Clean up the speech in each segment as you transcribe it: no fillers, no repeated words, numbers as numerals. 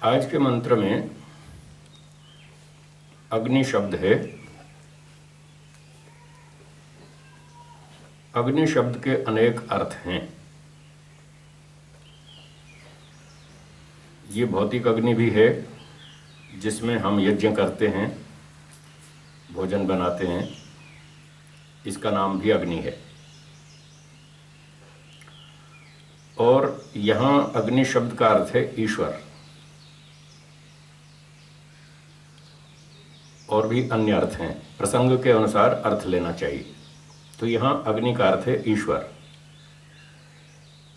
आज के मंत्र में अग्नि शब्द है। अग्नि शब्द के अनेक अर्थ हैं। ये भौतिक अग्नि भी है जिसमें हम यज्ञ करते हैं, भोजन बनाते हैं, इसका नाम भी अग्नि है। और यहाँ अग्नि शब्द का अर्थ है ईश्वर। और भी अन्य अर्थ हैं, प्रसंग के अनुसार अर्थ लेना चाहिए। तो यहाँ अग्नि का अर्थ है ईश्वर।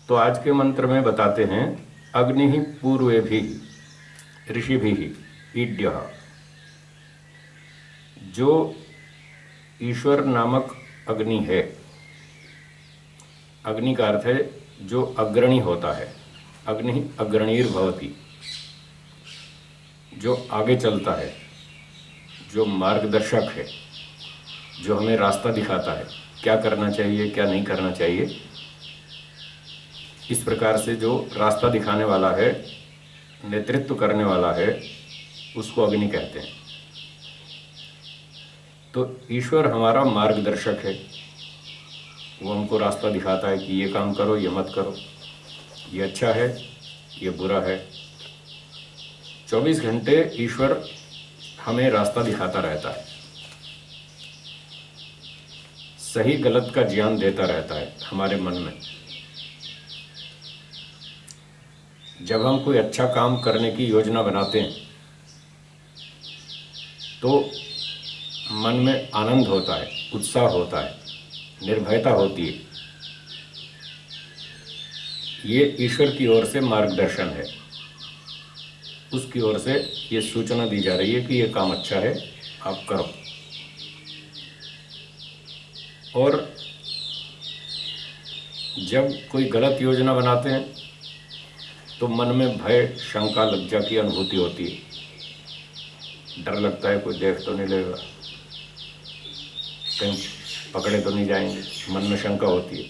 तो आज के मंत्र में बताते हैं अग्नि ही पूर्वे भी ऋषि भी ईड्य। जो ईश्वर नामक अग्नि है, अग्नि का अर्थ है जो अग्रणी होता है। अग्नि अग्रणीर भवति, जो आगे चलता है, जो मार्गदर्शक है, जो हमें रास्ता दिखाता है, क्या करना चाहिए क्या नहीं करना चाहिए। इस प्रकार से जो रास्ता दिखाने वाला है, नेतृत्व करने वाला है, उसको अग्नि कहते हैं। तो ईश्वर हमारा मार्गदर्शक है। वो हमको रास्ता दिखाता है कि ये काम करो, ये मत करो, ये अच्छा है, ये बुरा है। 24 घंटे ईश्वर हमें रास्ता दिखाता रहता है, सही गलत का ज्ञान देता रहता है हमारे मन में। जब हम कोई अच्छा काम करने की योजना बनाते हैं तो मन में आनंद होता है, उत्साह होता है, निर्भयता होती है। ये ईश्वर की ओर से मार्गदर्शन है। उसकी ओर से ये सूचना दी जा रही है कि ये काम अच्छा है, आप करो। और जब कोई गलत योजना बनाते हैं तो मन में भय, शंका, लज्जा की अनुभूति होती है। डर लगता है कोई देख तो नहीं लेगा, कहीं पकड़े तो नहीं जाएंगे, मन में शंका होती है।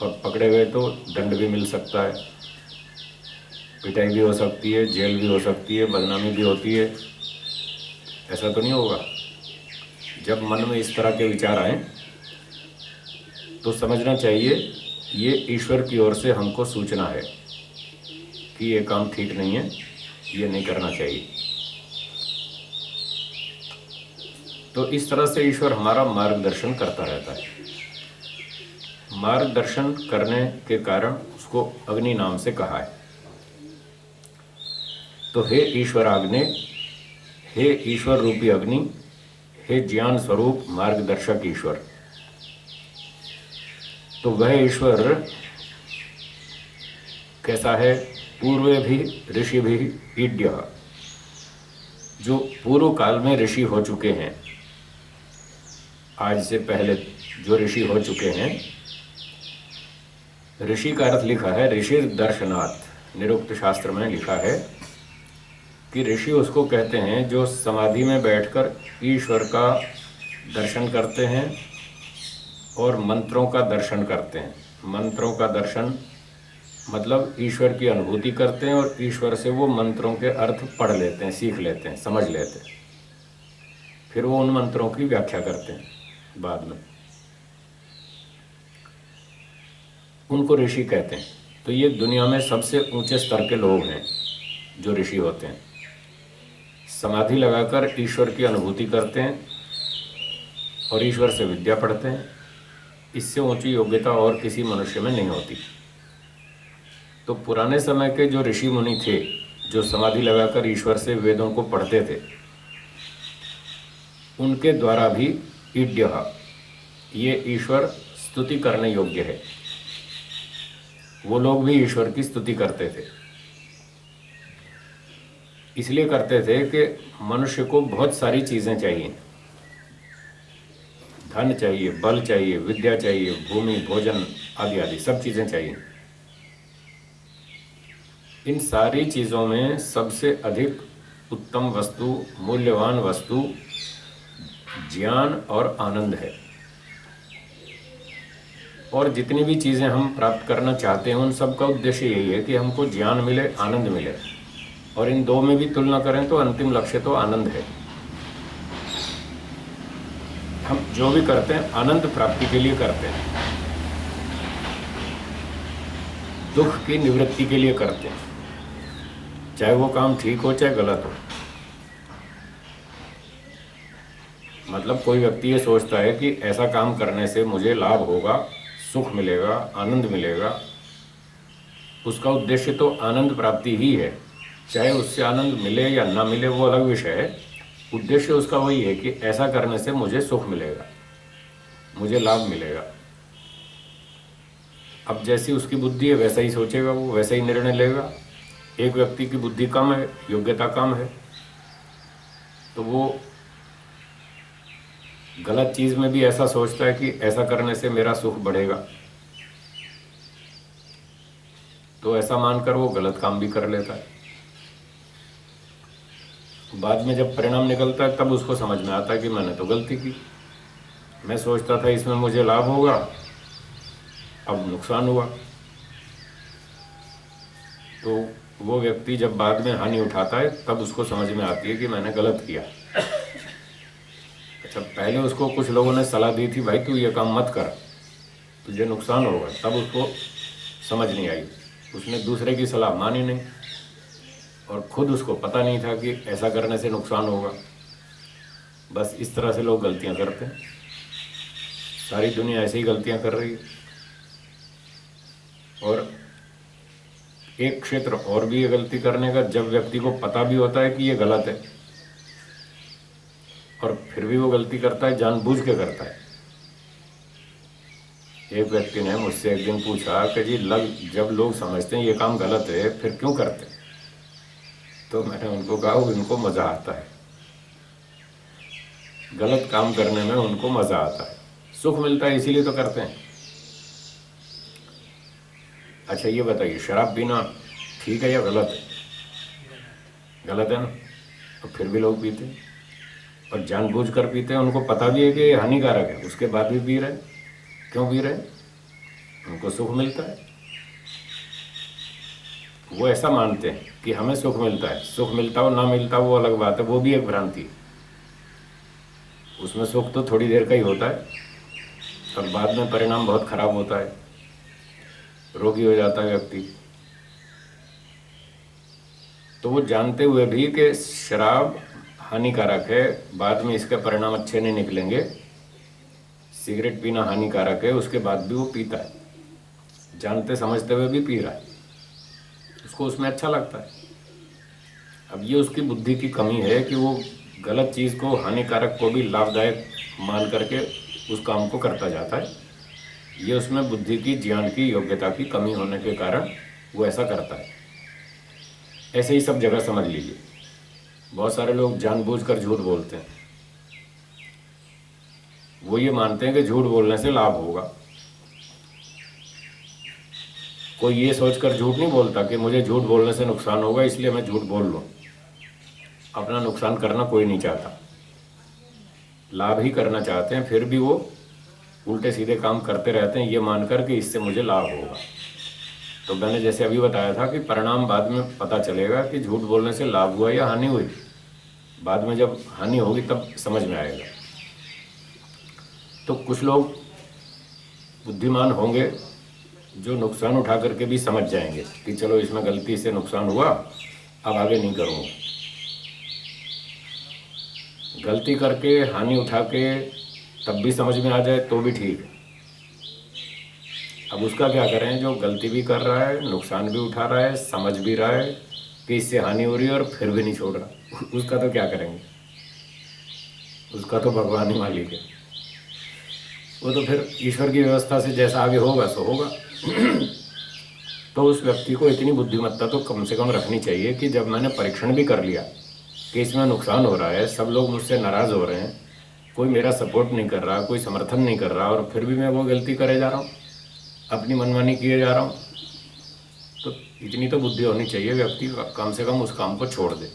और पकड़े गए तो दंड भी मिल सकता है, पिटाई भी हो सकती है, जेल भी हो सकती है, बदनामी भी होती है। ऐसा तो नहीं होगा। जब मन में इस तरह के विचार आए तो समझना चाहिए ये ईश्वर की ओर से हमको सूचना है कि ये काम ठीक नहीं है, ये नहीं करना चाहिए। तो इस तरह से ईश्वर हमारा मार्गदर्शन करता रहता है। मार्गदर्शन करने के कारण उसको अग्नि नाम से कहा है। तो हे ईश्वराग्नि, हे ईश्वर रूपी अग्नि, हे ज्ञान स्वरूप मार्गदर्शक ईश्वर। तो वह ईश्वर कैसा है? पूर्वे भी ऋषि भी ईड्य, जो पूर्व काल में ऋषि हो चुके हैं। आज से पहले जो ऋषि हो चुके हैं, ऋषि का अर्थ लिखा है ऋषि दर्शनात्। निरुक्त शास्त्र में लिखा है कि ऋषि उसको कहते हैं जो समाधि में बैठकर ईश्वर का दर्शन करते हैं और मंत्रों का दर्शन करते हैं। मंत्रों का दर्शन मतलब ईश्वर की अनुभूति करते हैं और ईश्वर से वो मंत्रों के अर्थ पढ़ लेते हैं, सीख लेते हैं, समझ लेते हैं। फिर वो उन मंत्रों की व्याख्या करते हैं बाद में। उनको ऋषि कहते हैं। तो ये दुनिया में सबसे ऊंचे स्तर के लोग हैं जो ऋषि होते हैं। समाधि लगाकर ईश्वर की अनुभूति करते हैं और ईश्वर से विद्या पढ़ते हैं। इससे ऊंची योग्यता और किसी मनुष्य में नहीं होती। तो पुराने समय के जो ऋषि मुनि थे, जो समाधि लगाकर ईश्वर से वेदों को पढ़ते थे, उनके द्वारा भी ईड्य, ये ईश्वर स्तुति करने योग्य है। वो लोग भी ईश्वर की स्तुति करते थे। इसलिए करते थे कि मनुष्य को बहुत सारी चीज़ें चाहिए। धन चाहिए, बल चाहिए, विद्या चाहिए, भूमि, भोजन आदि आदि सब चीज़ें चाहिए। इन सारी चीज़ों में सबसे अधिक उत्तम वस्तु, मूल्यवान वस्तु ज्ञान और आनंद है। और जितनी भी चीज़ें हम प्राप्त करना चाहते हैं उन सब का उद्देश्य यही है कि हमको ज्ञान मिले, आनंद मिले। और इन दो में भी तुलना करें तो अंतिम लक्ष्य तो आनंद है। हम जो भी करते हैं आनंद प्राप्ति के लिए करते हैं, दुख की निवृत्ति के लिए करते हैं, चाहे वो काम ठीक हो चाहे गलत हो। मतलब कोई व्यक्ति ये सोचता है कि ऐसा काम करने से मुझे लाभ होगा, सुख मिलेगा, आनंद मिलेगा, उसका उद्देश्य तो आनंद प्राप्ति ही है। चाहे उससे आनंद मिले या ना मिले वो अलग विषय है, उद्देश्य उसका वही है कि ऐसा करने से मुझे सुख मिलेगा, मुझे लाभ मिलेगा। अब जैसी उसकी बुद्धि है वैसा ही सोचेगा वो, वैसा ही निर्णय लेगा। एक व्यक्ति की बुद्धि कम है, योग्यता कम है, तो वो गलत चीज़ में भी ऐसा सोचता है कि ऐसा करने से मेरा सुख बढ़ेगा, तो ऐसा मानकर वो गलत काम भी कर लेता है। बाद में जब परिणाम निकलता है तब उसको समझ में आता है कि मैंने तो गलती की, मैं सोचता था इसमें मुझे लाभ होगा, अब नुकसान हुआ। तो वो व्यक्ति जब बाद में हानि उठाता है तब उसको समझ में आती है कि मैंने गलत किया। अच्छा, पहले उसको कुछ लोगों ने सलाह दी थी, भाई तू ये काम मत कर, तुझे नुकसान होगा, तब उसको समझ नहीं आई, उसने दूसरे की सलाह मानी नहीं, और खुद उसको पता नहीं था कि ऐसा करने से नुकसान होगा। बस इस तरह से लोग गलतियां करते हैं, सारी दुनिया ऐसे ही गलतियां कर रही है। और एक क्षेत्र और भी ये गलती करने का, जब व्यक्ति को पता भी होता है कि ये गलत है और फिर भी वो गलती करता है, जानबूझ के करता है। एक व्यक्ति ने मुझसे एक दिन पूछा कि जी जब लोग समझते हैं ये काम गलत है फिर क्यों करते हैं? तो मैंने उनको कहा उनको मज़ा आता है, गलत काम करने में उनको मज़ा आता है, सुख मिलता है इसीलिए तो करते हैं। अच्छा ये बताइए, शराब पीना ठीक है या गलत है? गलत है ना, तो फिर भी लोग पीते हैं, और जानबूझकर पीते हैं। उनको पता भी है कि ये हानिकारक है, उसके बाद भी पी रहे हैं। क्यों पी रहे हैं? उनको सुख मिलता है। वो ऐसा मानते हैं कि हमें सुख मिलता है, सुख मिलता हो ना मिलता हो वो अलग बात है, वो भी एक भ्रांति है। उसमें सुख तो थोड़ी देर का ही होता है और बाद में परिणाम बहुत खराब होता है, रोगी हो जाता है व्यक्ति। तो वो जानते हुए भी कि शराब हानिकारक है, बाद में इसके परिणाम अच्छे नहीं निकलेंगे, सिगरेट पीना हानिकारक है, उसके बाद भी वो पीता है, जानते समझते हुए भी पी रहा है, उसको उसमें अच्छा लगता है। अब ये उसकी बुद्धि की कमी है कि वो गलत चीज़ को, हानिकारक को भी लाभदायक मान करके उस काम को करता जाता है। ये उसमें बुद्धि की, ज्ञान की, योग्यता की कमी होने के कारण वो ऐसा करता है। ऐसे ही सब जगह समझ लीजिए, बहुत सारे लोग जानबूझकर झूठ बोलते हैं। वो ये मानते हैं कि झूठ बोलने से लाभ होगा। कोई ये सोचकर झूठ नहीं बोलता कि मुझे झूठ बोलने से नुकसान होगा इसलिए मैं झूठ बोल लूँ। अपना नुकसान करना कोई नहीं चाहता, लाभ ही करना चाहते हैं, फिर भी वो उल्टे सीधे काम करते रहते हैं ये मानकर कि इससे मुझे लाभ होगा। तो मैंने जैसे अभी बताया था कि परिणाम बाद में पता चलेगा कि झूठ बोलने से लाभ हुआ या हानि हुई। बाद में जब हानि होगी तब समझ में आएगा। तो कुछ लोग बुद्धिमान होंगे जो नुकसान उठा करके भी समझ जाएंगे कि चलो इसमें गलती से नुकसान हुआ, अब आगे नहीं करूँगा। गलती करके हानि उठा के तब भी समझ में आ जाए तो भी ठीक है। अब उसका क्या करें जो गलती भी कर रहा है, नुकसान भी उठा रहा है, समझ भी रहा है कि इससे हानि हो रही है और फिर भी नहीं छोड़ रहा, उसका तो क्या करेंगे? उसका तो भगवान ही मालिक है, वो तो फिर ईश्वर की व्यवस्था से जैसा आगे होगा सो होगा। तो उस व्यक्ति को इतनी बुद्धिमत्ता तो कम से कम रखनी चाहिए कि जब मैंने परीक्षण भी कर लिया कि इसमें नुकसान हो रहा है, सब लोग मुझसे नाराज़ हो रहे हैं, कोई मेरा सपोर्ट नहीं कर रहा, कोई समर्थन नहीं कर रहा, और फिर भी मैं वो गलती करे जा रहा हूँ, अपनी मनमानी किए जा रहा हूँ, तो इतनी तो बुद्धि होनी चाहिए व्यक्ति कम से कम उस काम को छोड़ दे।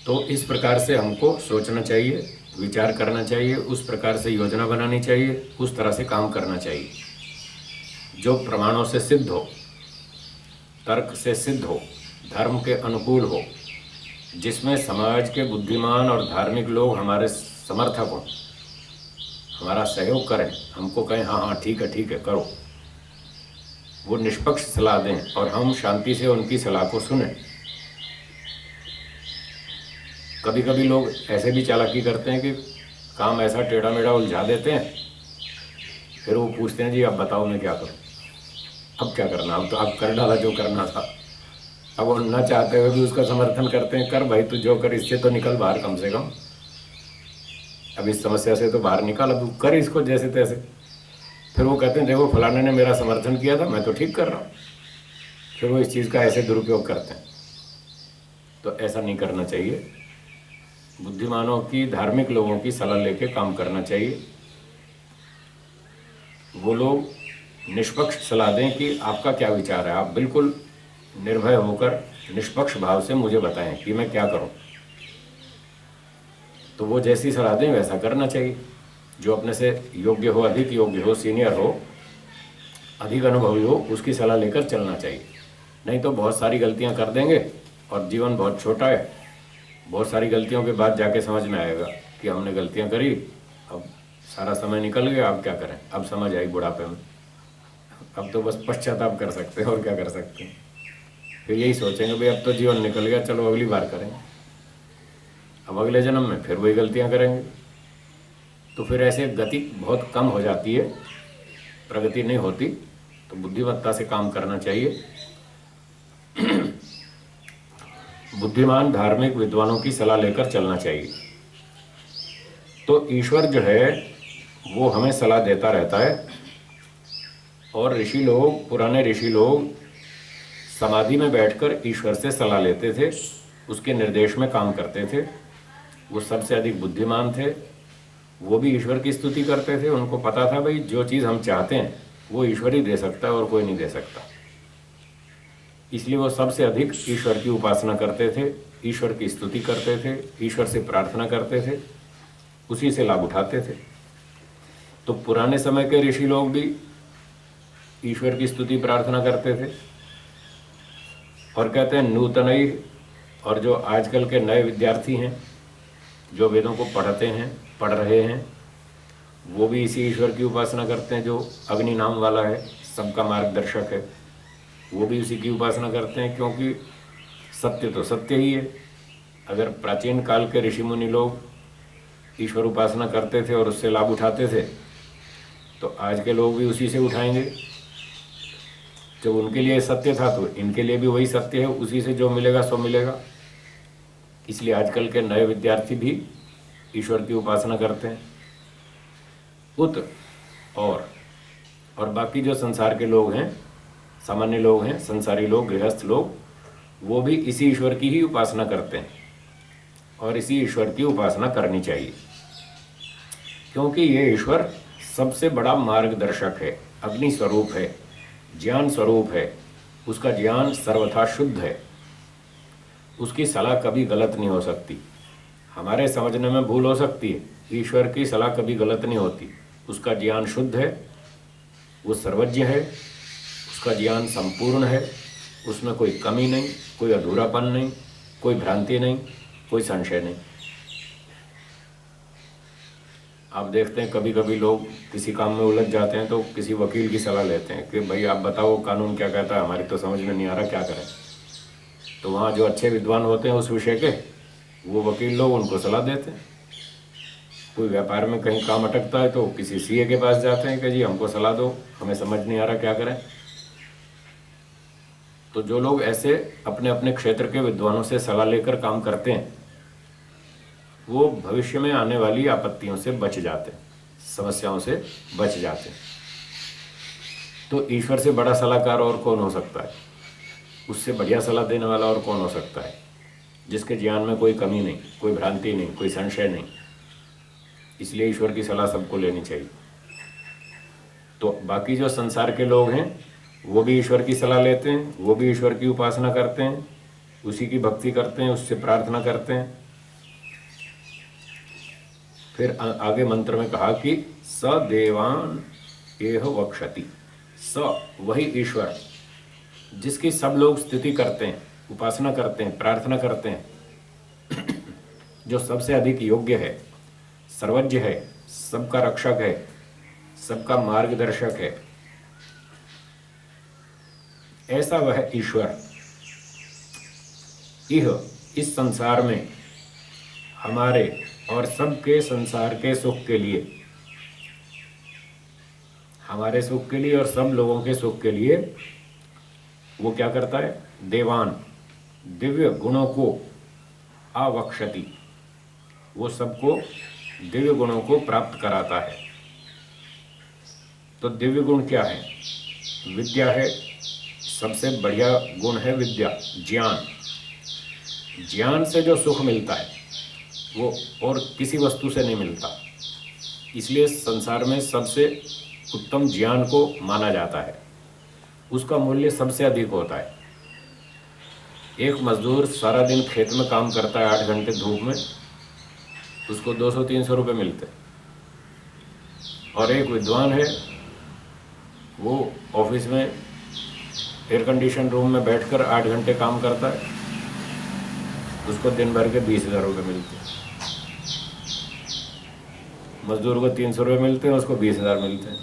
तो इस प्रकार से हमको सोचना चाहिए विचार करना चाहिए, उस प्रकार से योजना बनानी चाहिए, उस तरह से काम करना चाहिए जो प्रमाणों से सिद्ध हो, तर्क से सिद्ध हो, धर्म के अनुकूल हो, जिसमें समाज के बुद्धिमान और धार्मिक लोग हमारे समर्थक हों, हमारा सहयोग करें, हमको कहें हाँ हाँ ठीक है करो, वो निष्पक्ष सलाह दें और हम शांति से उनकी सलाह को सुनें। कभी कभी लोग ऐसे भी चालाकी करते हैं कि काम ऐसा टेढ़ा मेढ़ा उलझा देते हैं, फिर वो पूछते हैं जी अब बताओ मैं क्या करूं, अब क्या करना, अब तो आप कर डाला जो करना था। अब वो न चाहते हुए भी उसका समर्थन करते हैं, कर भाई तू जो कर, इससे तो निकल बाहर कम से कम, अब इस समस्या से तो बाहर निकल, अब कर इसको जैसे तैसे। फिर वो कहते हैं देखो फलाने ने मेरा समर्थन किया था, मैं तो ठीक कर रहा हूँ। फिर वो इस चीज़ का ऐसे दुरुपयोग करते हैं। तो ऐसा नहीं करना चाहिए, बुद्धिमानों की, धार्मिक लोगों की सलाह लेके काम करना चाहिए। वो लोग निष्पक्ष सलाह दें कि आपका क्या विचार है, आप बिल्कुल निर्भय होकर निष्पक्ष भाव से मुझे बताएं कि मैं क्या करूं। तो वो जैसी सलाह दें वैसा करना चाहिए। जो अपने से योग्य हो, अधिक योग्य हो, सीनियर हो, अधिक अनुभवी हो, उसकी सलाह लेकर चलना चाहिए। नहीं तो बहुत सारी गलतियां कर देंगे और जीवन बहुत छोटा है, बहुत सारी गलतियों के बाद जाके समझ में आएगा कि हमने गलतियां करी, अब सारा समय निकल गया, अब क्या करें, अब समझ आई बुढ़ापे में, अब तो बस पश्चाताप कर सकते हैं और क्या कर सकते हैं। फिर यही सोचेंगे भाई अब तो जीवन निकल गया, चलो अगली बार करेंगे, अब अगले जन्म में फिर वही गलतियां करेंगे। तो फिर ऐसे गति बहुत कम हो जाती है, प्रगति नहीं होती। तो बुद्धिमत्ता से काम करना चाहिए। बुद्धिमान धार्मिक विद्वानों की सलाह लेकर चलना चाहिए। तो ईश्वर जो है वो हमें सलाह देता रहता है। और ऋषि लोग, पुराने ऋषि लोग समाधि में बैठकर ईश्वर से सलाह लेते थे, उसके निर्देश में काम करते थे। वो सबसे अधिक बुद्धिमान थे, वो भी ईश्वर की स्तुति करते थे। उनको पता था भाई जो चीज़ हम चाहते हैं वो ईश्वर ही दे सकता है और कोई नहीं दे सकता। इसलिए वो सबसे अधिक ईश्वर की उपासना करते थे, ईश्वर की स्तुति करते थे, ईश्वर से प्रार्थना करते थे, उसी से लाभ उठाते थे। तो पुराने समय के ऋषि लोग भी ईश्वर की स्तुति प्रार्थना करते थे। और कहते हैं नूतनई, और जो आजकल के नए विद्यार्थी हैं जो वेदों को पढ़ते हैं, पढ़ रहे हैं, वो भी इसी ईश्वर की उपासना करते हैं जो अग्नि नाम वाला है, सबका मार्गदर्शक है। वो भी उसी की उपासना करते हैं, क्योंकि सत्य तो सत्य ही है। अगर प्राचीन काल के ऋषि मुनि लोग ईश्वर उपासना करते थे और उससे लाभ उठाते थे, तो आज के लोग भी उसी से उठाएंगे। जब उनके लिए सत्य था तो इनके लिए भी वही सत्य है, उसी से जो मिलेगा सो मिलेगा। इसलिए आजकल के नए विद्यार्थी भी ईश्वर की उपासना करते हैं। और बाकी जो संसार के लोग हैं, सामान्य लोग हैं, संसारी लोग, गृहस्थ लोग, वो भी इसी ईश्वर की ही उपासना करते हैं और इसी ईश्वर की उपासना करनी चाहिए, क्योंकि ये ईश्वर सबसे बड़ा मार्गदर्शक है, अग्नि स्वरूप है, ज्ञान स्वरूप है। उसका ज्ञान सर्वथा शुद्ध है, उसकी सलाह कभी गलत नहीं हो सकती। हमारे समझने में भूल हो सकती है, ईश्वर की सलाह कभी गलत नहीं होती। उसका ज्ञान शुद्ध है, वो सर्वज्ञ है, उसका ज्ञान संपूर्ण है, उसमें कोई कमी नहीं, कोई अधूरापन नहीं, कोई भ्रांति नहीं, कोई संशय नहीं। आप देखते हैं कभी कभी लोग किसी काम में उलझ जाते हैं तो किसी वकील की सलाह लेते हैं कि भाई आप बताओ कानून क्या कहता है, हमारी तो समझ में नहीं आ रहा, क्या करें। तो वहाँ जो अच्छे विद्वान होते हैं उस विषय के, वो वकील लोग उनको सलाह देते हैं। कोई व्यापार में कहीं काम अटकता है तो किसी सीए के पास जाते हैं कि जी हमको सलाह दो, हमें समझ नहीं आ रहा, क्या करें। तो जो लोग ऐसे अपने अपने क्षेत्र के विद्वानों से सलाह लेकर काम करते हैं, वो भविष्य में आने वाली आपत्तियों से बच जाते हैं, समस्याओं से बच जाते हैं। तो ईश्वर से बड़ा सलाहकार और कौन हो सकता है, उससे बढ़िया सलाह देने वाला और कौन हो सकता है, जिसके ज्ञान में कोई कमी नहीं, कोई भ्रांति नहीं, कोई संशय नहीं। इसलिए ईश्वर की सलाह सबको लेनी चाहिए। तो बाकी जो संसार के लोग हैं वो भी ईश्वर की सलाह लेते हैं, वो भी ईश्वर की उपासना करते हैं, उसी की भक्ति करते हैं, उससे प्रार्थना करते हैं। फिर आगे मंत्र में कहा कि स देवान एह वक्षति। स वही ईश्वर जिसकी सब लोग स्तुति करते हैं, उपासना करते हैं, प्रार्थना करते हैं, जो सबसे अधिक योग्य है, सर्वज्ञ है, सबका रक्षक है, सबका मार्गदर्शक है, ऐसा वह ईश्वर यह इस संसार में हमारे और सबके संसार के सुख के लिए, हमारे सुख के लिए और सब लोगों के सुख के लिए वो क्या करता है? देवान दिव्य गुणों को आवक्षति, वो सबको दिव्य गुणों को प्राप्त कराता है। तो दिव्य गुण क्या है? विद्या है, सबसे बढ़िया गुण है विद्या, ज्ञान। ज्ञान से जो सुख मिलता है वो और किसी वस्तु से नहीं मिलता, इसलिए संसार में सबसे उत्तम ज्ञान को माना जाता है, उसका मूल्य सबसे अधिक होता है। एक मजदूर सारा दिन खेत में काम करता है 8 घंटे धूप में, उसको 200-300 रुपये मिलते हैं। और एक विद्वान है, वो ऑफिस में एयर कंडीशन रूम में बैठकर 8 घंटे काम करता है, उसको दिन भर के 20,000 रुपये मिलते हैं। मजदूर को 300 रुपये मिलते हैं, उसको 20,000 मिलते हैं,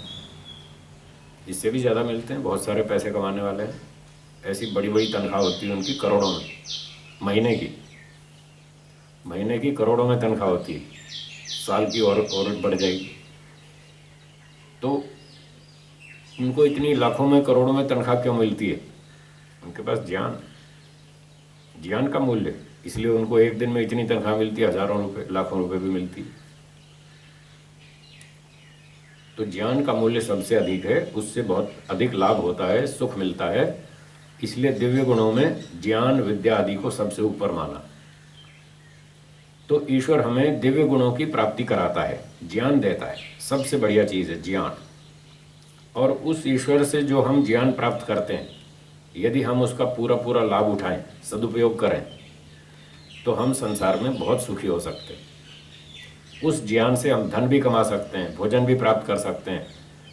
इससे भी ज़्यादा मिलते हैं। बहुत सारे पैसे कमाने वाले हैं, ऐसी बड़ी बड़ी तनख्वाह होती है उनकी, करोड़ों में, महीने की करोड़ों में तनख्वाह होती है, साल की और बढ़ जाएगी। तो उनको इतनी लाखों में करोड़ों में तनख्वाह क्यों मिलती है? उनके पास ज्ञान का मूल्य, इसलिए उनको एक दिन में इतनी तनख्वाह मिलती है, हज़ारों रुपये, लाखों रुपये भी मिलती है। तो ज्ञान का मूल्य सबसे अधिक है, उससे बहुत अधिक लाभ होता है, सुख मिलता है, इसलिए दिव्य गुणों में ज्ञान विद्या आदि को सबसे ऊपर माना। तो ईश्वर हमें दिव्य गुणों की प्राप्ति कराता है, ज्ञान देता है, सबसे बढ़िया चीज़ है ज्ञान। और उस ईश्वर से जो हम ज्ञान प्राप्त करते हैं, यदि हम उसका पूरा लाभ उठाएं, सदुपयोग करें, तो हम संसार में बहुत सुखी हो सकते हैं। उस ज्ञान से हम धन भी कमा सकते हैं, भोजन भी प्राप्त कर सकते हैं,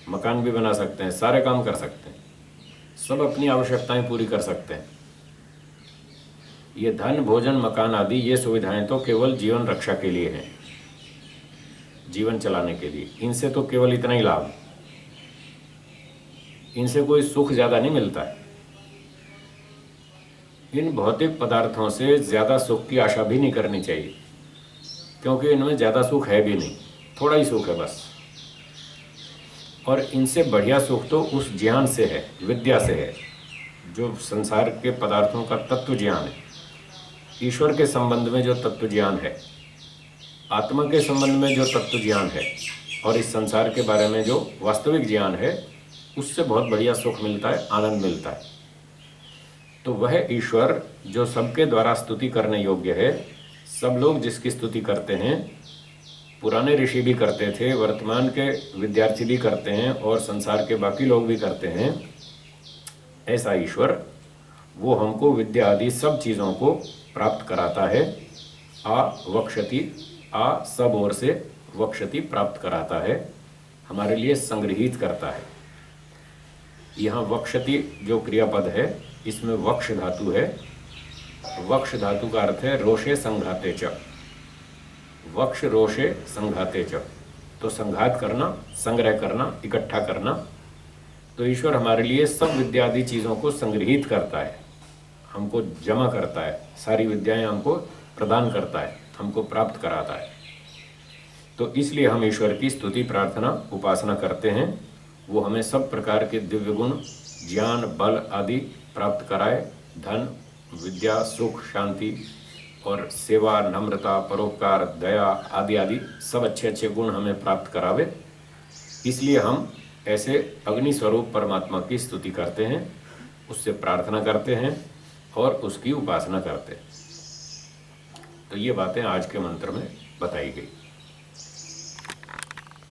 मकान भी बना सकते हैं, सारे काम कर सकते हैं, सब अपनी आवश्यकताएं पूरी कर सकते हैं। ये धन, भोजन, मकान आदि ये सुविधाएं तो केवल जीवन रक्षा के लिए हैं, जीवन चलाने के लिए। इनसे तो केवल इतना ही लाभ, इनसे कोई सुख ज़्यादा नहीं मिलता है। इन भौतिक पदार्थों से ज़्यादा सुख की आशा भी नहीं करनी चाहिए, क्योंकि इनमें ज़्यादा सुख है भी नहीं, थोड़ा ही सुख है बस। और इनसे बढ़िया सुख तो उस ज्ञान से है, विद्या से है, जो संसार के पदार्थों का तत्व ज्ञान है, ईश्वर के संबंध में जो तत्व ज्ञान है, आत्मा के संबंध में जो तत्व ज्ञान है, और इस संसार के बारे में जो वास्तविक ज्ञान है, उससे बहुत बढ़िया सुख मिलता है, आनंद मिलता है। तो वह ईश्वर जो सबके द्वारा स्तुति करने योग्य है, सब लोग जिसकी स्तुति करते हैं, पुराने ऋषि भी करते थे, वर्तमान के विद्यार्थी भी करते हैं, और संसार के बाकी लोग भी करते हैं, ऐसा ईश्वर वो हमको विद्या आदि सब चीज़ों को प्राप्त कराता है। वक्षति, सब ओर से वक्षति प्राप्त कराता है, हमारे लिए संग्रहित करता है। यहाँ वक्षति जो क्रियापद है, इसमें वक्ष धातु है। वक्ष धातु का अर्थ है रोषे संघाते च, वक्ष रोषे संघाते च, तो संघात करना, संग्रह करना, इकट्ठा करना। तो ईश्वर हमारे लिए सब विद्या आदि चीज़ों को संग्रहित करता है, हमको जमा करता है, सारी विद्याएं हमको प्रदान करता है, हमको प्राप्त कराता है। तो इसलिए हम ईश्वर की स्तुति, प्रार्थना, उपासना करते हैं, वो हमें सब प्रकार के दिव्य गुण, ज्ञान, बल आदि प्राप्त कराए, धन, विद्या, सुख, शांति और सेवा, नम्रता, परोपकार, दया आदि आदि सब अच्छे अच्छे गुण हमें प्राप्त करावे। इसलिए हम ऐसे अग्नि स्वरूप परमात्मा की स्तुति करते हैं, उससे प्रार्थना करते हैं और उसकी उपासना करते हैं। तो ये बातें आज के मंत्र में बताई गई।